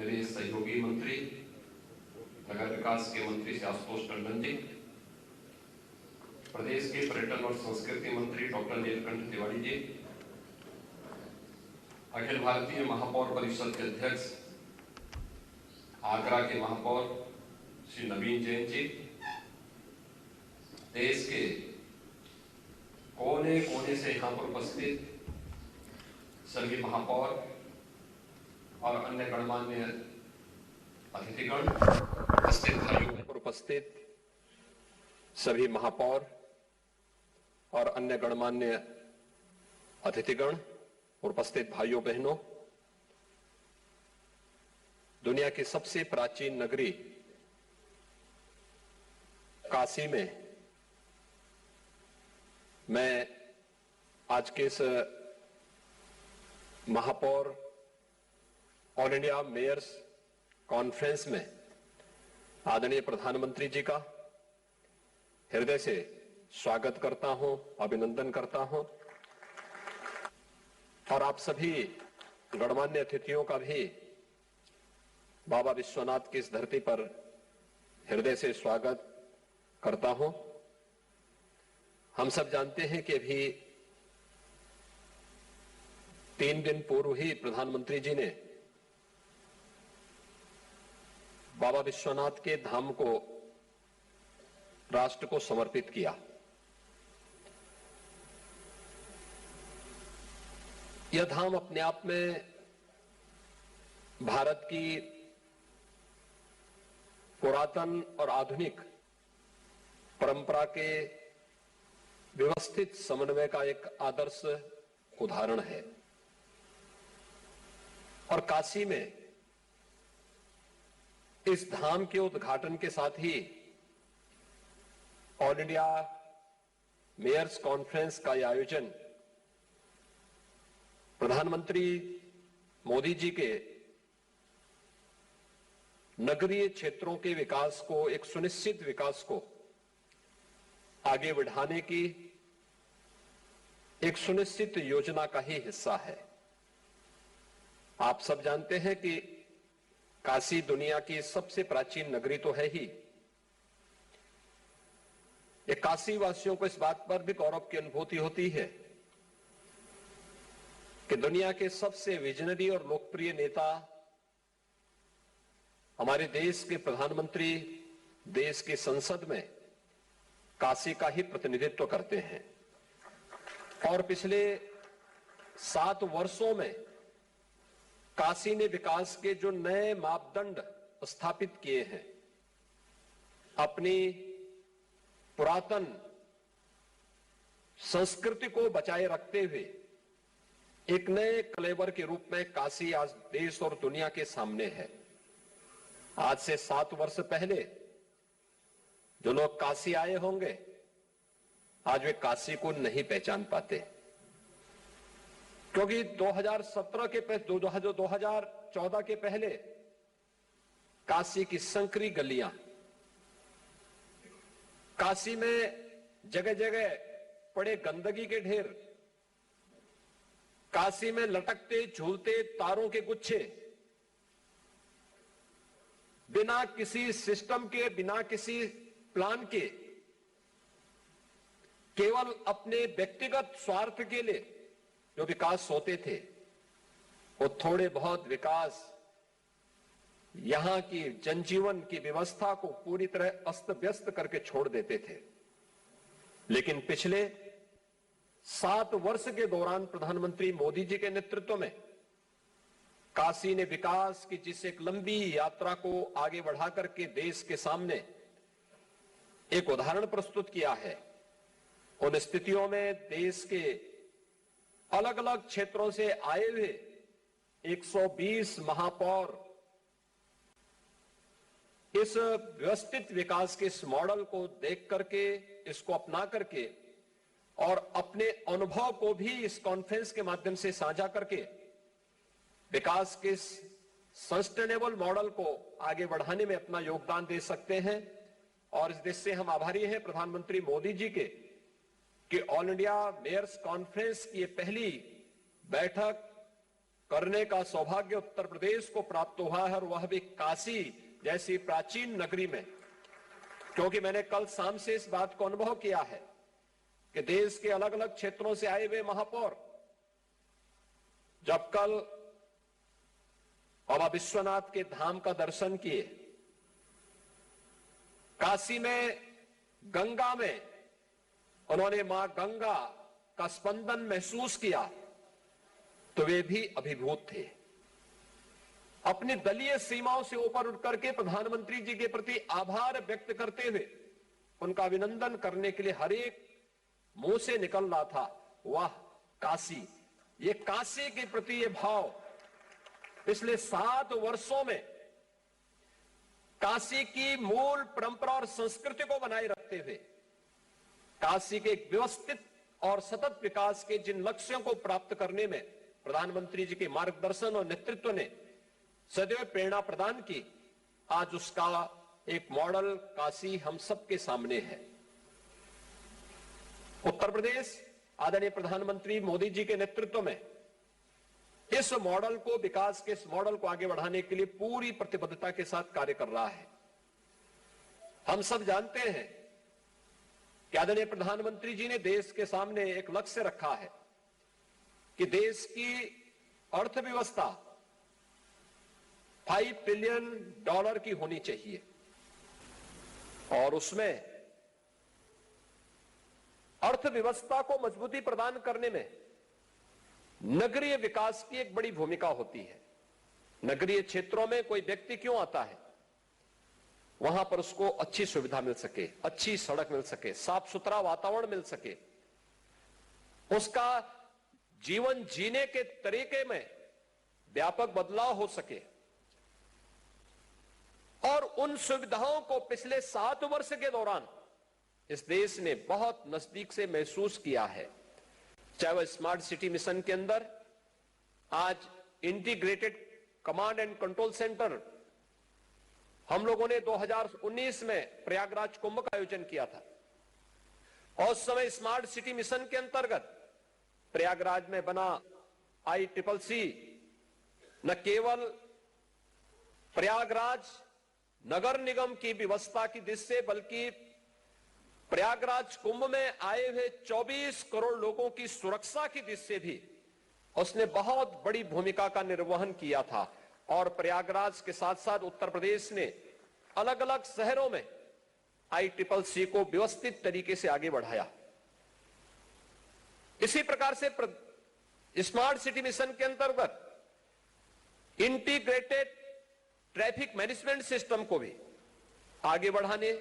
मेरे सहयोगी मंत्री नगर विकास के मंत्री श्री आशुतोष टंडन जी, प्रदेश के पर्यटन और संस्कृति मंत्री डॉक्टर नीलकंठ तिवारी जी, अखिल भारतीय महापौर परिषद के अध्यक्ष आगरा के महापौर श्री नवीन जैन जी, देश के कोने कोने से यहाँ पर उपस्थित सभी महापौर और अन्य गणमान्य अतिथिगण, उपस्थित सभी महापौर और अन्य गणमान्य अतिथिगण, उपस्थित भाइयों बहनों, दुनिया की सबसे प्राचीन नगरी काशी में मैं आज के इस महापौर ऑल इंडिया मेयर्स कॉन्फ्रेंस में आदरणीय प्रधानमंत्री जी का हृदय से स्वागत करता हूं, अभिनंदन करता हूं और आप सभी गणमान्य अतिथियों का भी बाबा विश्वनाथ की इस धरती पर हृदय से स्वागत करता हूं। हम सब जानते हैं कि अभी 3 दिन पूर्व ही प्रधानमंत्री जी ने बाबा विश्वनाथ के धाम को राष्ट्र को समर्पित किया। यह धाम अपने आप में भारत की पुरातन और आधुनिक परंपरा के व्यवस्थित समन्वय का एक आदर्श उदाहरण है और काशी में इस धाम के उद्घाटन के साथ ही ऑल इंडिया मेयर्स कॉन्फ्रेंस का यह आयोजन प्रधानमंत्री मोदी जी के नगरीय क्षेत्रों के विकास को, एक सुनिश्चित विकास को आगे बढ़ाने की एक सुनिश्चित योजना का ही हिस्सा है। आप सब जानते हैं कि काशी दुनिया की सबसे प्राचीन नगरी तो है ही। एक काशी वासियों को इस बात पर भी गौरव की अनुभूति होती है कि दुनिया के सबसे विजनरी और लोकप्रिय नेता हमारे देश के प्रधानमंत्री देश की संसद में काशी का ही प्रतिनिधित्व करते हैं और पिछले 7 वर्षों में काशी ने विकास के जो नए मापदंड स्थापित किए हैं, अपनी पुरातन संस्कृति को बचाए रखते हुए एक नए कलेवर के रूप में काशी आज देश और दुनिया के सामने है। आज से 7 वर्ष पहले जो लोग काशी आए होंगे, आज वे काशी को नहीं पहचान पाते, क्योंकि 2014 के पहले काशी की संकरी गलियां, काशी में जगह जगह पड़े गंदगी के ढेर, काशी में लटकते झूलते तारों के गुच्छे, बिना किसी सिस्टम के, बिना किसी प्लान के, केवल अपने व्यक्तिगत स्वार्थ के लिए जो विकास होते थे, वो थोड़े बहुत विकास यहां की जनजीवन की व्यवस्था को पूरी तरह अस्त व्यस्त करके छोड़ देते थे। लेकिन पिछले 7 वर्ष के दौरान प्रधानमंत्री मोदी जी के नेतृत्व में काशी ने विकास की जिस एक लंबी यात्रा को आगे बढ़ा करके देश के सामने एक उदाहरण प्रस्तुत किया है, उन स्थितियों में देश के अलग अलग क्षेत्रों से आए हुए 120 महापौर इस व्यवस्थित विकास के इस मॉडल को देख करके, इसको अपना करके और अपने अनुभव को भी इस कॉन्फ्रेंस के माध्यम से साझा करके विकास के सस्टेनेबल मॉडल को आगे बढ़ाने में अपना योगदान दे सकते हैं। और इस देश से हम आभारी हैं प्रधानमंत्री मोदी जी के कि ऑल इंडिया मेयर्स कॉन्फ्रेंस की ये पहली बैठक करने का सौभाग्य उत्तर प्रदेश को प्राप्त हुआ है, और वह भी काशी जैसी प्राचीन नगरी में। क्योंकि मैंने कल शाम से इस बात को अनुभव किया है कि देश के अलग अलग क्षेत्रों से आए हुए महापौर जब कल बाबा विश्वनाथ के धाम का दर्शन किए, काशी में गंगा में उन्होंने मां गंगा का स्पंदन महसूस किया, तो वे भी अभिभूत थे। अपनी दलीय सीमाओं से ऊपर उठ करके प्रधानमंत्री जी के प्रति आभार व्यक्त करते हुए उनका अभिनंदन करने के लिए हर एक मुंह से निकल रहा था, वाह काशी। ये काशी के प्रति ये भाव पिछले 7 वर्षों में काशी की मूल परंपरा और संस्कृति को बनाए रखते हुए काशी के एक व्यवस्थित और सतत विकास के जिन लक्ष्यों को प्राप्त करने में प्रधानमंत्री जी के मार्गदर्शन और नेतृत्व ने सदैव प्रेरणा प्रदान की, आज उसका एक मॉडल काशी हम सबके सामने है। उत्तर प्रदेश आदरणीय प्रधानमंत्री मोदी जी के नेतृत्व में इस मॉडल को, विकास के इस मॉडल को आगे बढ़ाने के लिए पूरी प्रतिबद्धता के साथ कार्य कर रहा है। हम सब जानते हैं कि आदरणीय प्रधानमंत्री जी ने देश के सामने एक लक्ष्य रखा है कि देश की अर्थव्यवस्था $5 ट्रिलियन की होनी चाहिए, और उसमें अर्थव्यवस्था को मजबूती प्रदान करने में नगरीय विकास की एक बड़ी भूमिका होती है। नगरीय क्षेत्रों में कोई व्यक्ति क्यों आता है, वहां पर उसको अच्छी सुविधा मिल सके, अच्छी सड़क मिल सके, साफ सुथरा वातावरण मिल सके, उसका जीवन जीने के तरीके में व्यापक बदलाव हो सके। और उन सुविधाओं को पिछले 7 वर्ष के दौरान इस देश ने बहुत नजदीक से महसूस किया है। चाहे वह स्मार्ट सिटी मिशन के अंदर आज integrated command and control centre हम लोगों ने 2019 में प्रयागराज कुंभ का आयोजन किया था, और उस समय स्मार्ट सिटी मिशन के अंतर्गत प्रयागराज में बना ICCC न केवल प्रयागराज नगर निगम की व्यवस्था की दृष्टि से, बल्कि प्रयागराज कुंभ में आए हुए 24 करोड़ लोगों की सुरक्षा की दृष्टि से भी उसने बहुत बड़ी भूमिका का निर्वहन किया था। और प्रयागराज के साथ साथ उत्तर प्रदेश ने अलग अलग शहरों में ICCC को व्यवस्थित तरीके से आगे बढ़ाया। इसी प्रकार से स्मार्ट सिटी मिशन के अंतर्गत इंटीग्रेटेड ट्रैफिक मैनेजमेंट सिस्टम को भी आगे बढ़ाने